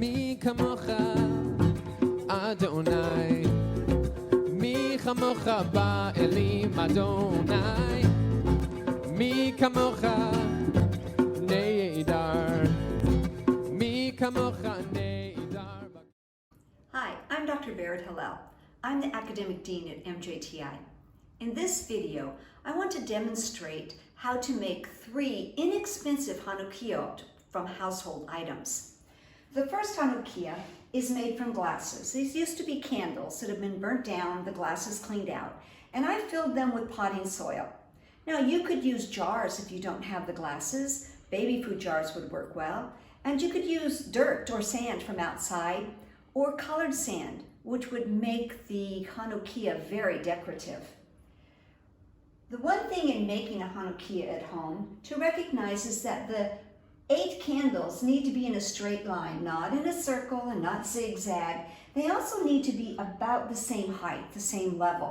מי כמוך אדוני, מי כמוך באלים אדוני, מי כמוך נהדר, מי כמוך נהדר. Hi, I'm Dr. Hillel. I'm the Academic Dean at MJTI. In this video, I want to demonstrate how to make 3 inexpensive Hanukkiot from household items. The first Hanukkia is made from glasses. These used to be candles that have been burnt down, the glasses cleaned out, and I filled them with potting soil. Now you could use jars if you don't have the glasses. Baby food jars would work well. And you could use dirt or sand from outside or colored sand, which would make the Hanukkia very decorative. The one thing in making a Hanukkia at home to recognize is that the 8 candles need to be in a straight line, not in a circle and not zigzag. They also need to be about the same height, the same level.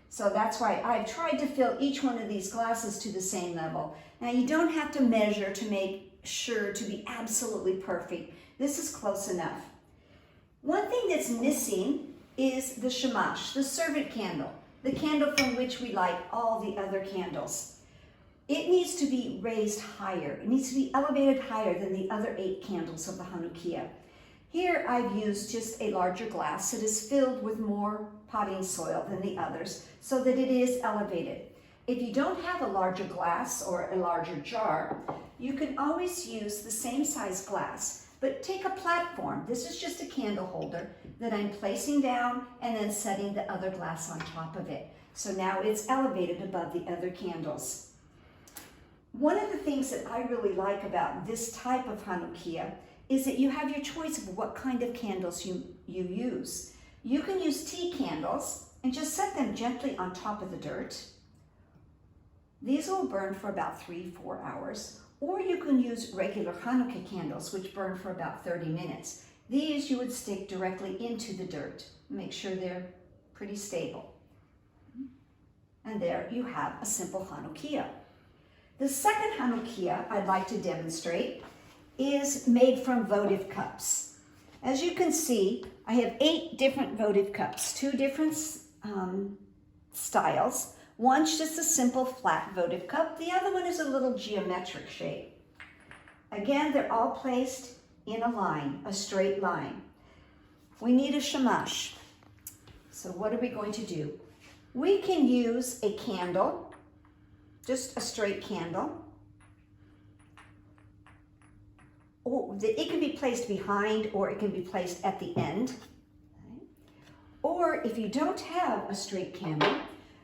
So that's why I've tried to fill each one of these glasses to the same level. Now you don't have to measure to make sure to be absolutely perfect. This is close enough. One thing that's missing is the sameach, the servant candle, the candle from which we light all the other candles. It needs to be raised higher. It needs to be elevated higher than the other 8 candles of the Hanukkia. Here I've used just a larger glass that is filled with more potting soil than the others so that it is elevated. If you don't have a larger glass or a larger jar, you can always use the same size glass, but take a platform. This is just a candle holder that I'm placing down and then setting the other glass on top of it. So now it's elevated above the other candles. One of the things that I really like about this type of Hanukkia is that you have your choice of what kind of candles you use. You can use tea candles and just set them gently on top of the dirt. These will burn for about 3-4 hours. Or you can use regular Hanukkah candles, which burn for about 30 minutes. These you would stick directly into the dirt. Make sure they're pretty stable. And there you have a simple Hanukkia. The second Hanukkia I'd like to demonstrate is made from votive cups. As you can see, I have 8 different votive cups, 2 different styles. One's just a simple flat votive cup. The other one is a little geometric shape. Again, they're all placed in a line, a straight line. We need a sameach. So what are we going to do? We can use a candle, just a straight candle. It can be placed behind or it can be placed at the end. Or if you don't have a straight candle,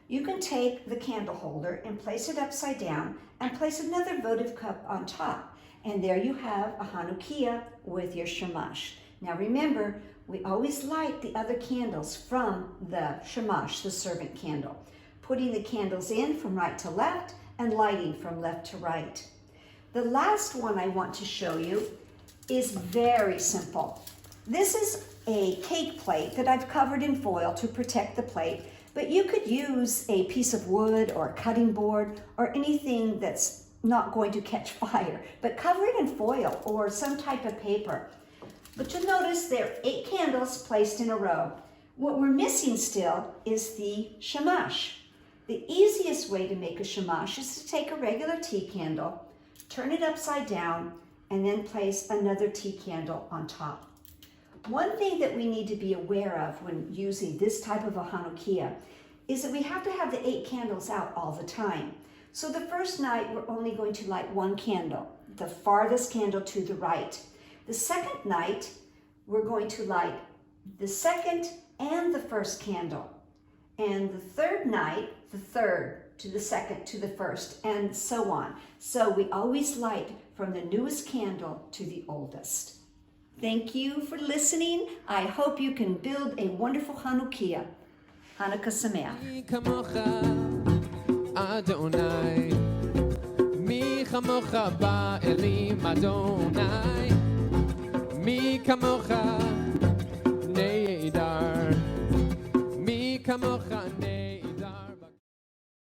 you can take the candle holder and place it upside down and place another votive cup on top. And there you have a Hanukkia with your sameach. Now remember, we always light the other candles from the sameach, the servant candle, putting the candles in from right to left and lighting from left to right. The last one I want to show you is very simple. This is a cake plate that I've covered in foil to protect the plate, but you could use a piece of wood or a cutting board or anything that's not going to catch fire, but cover it in foil or some type of paper. But you'll notice there are 8 candles placed in a row. What we're missing still is the sameach. The easiest way to make a sameach is to take a regular tea candle, turn it upside down, and then place another tea candle on top. One thing that we need to be aware of when using this type of a Hanukkia is that we have to have the 8 candles out all the time. So the first night we're only going to light 1 candle, the farthest candle to the right. The second night we're going to light the second and the first candle. And the third night, the third to the second to the first, and so on. So we always light from the newest candle to the oldest. Thank you for listening. I hope you can build a wonderful Hanukkia. Hanukkah sameach. מי כמוך אדוני, מי כמוך באלים אדוני, מי כמוך נהדר, מי כמוך נהדר.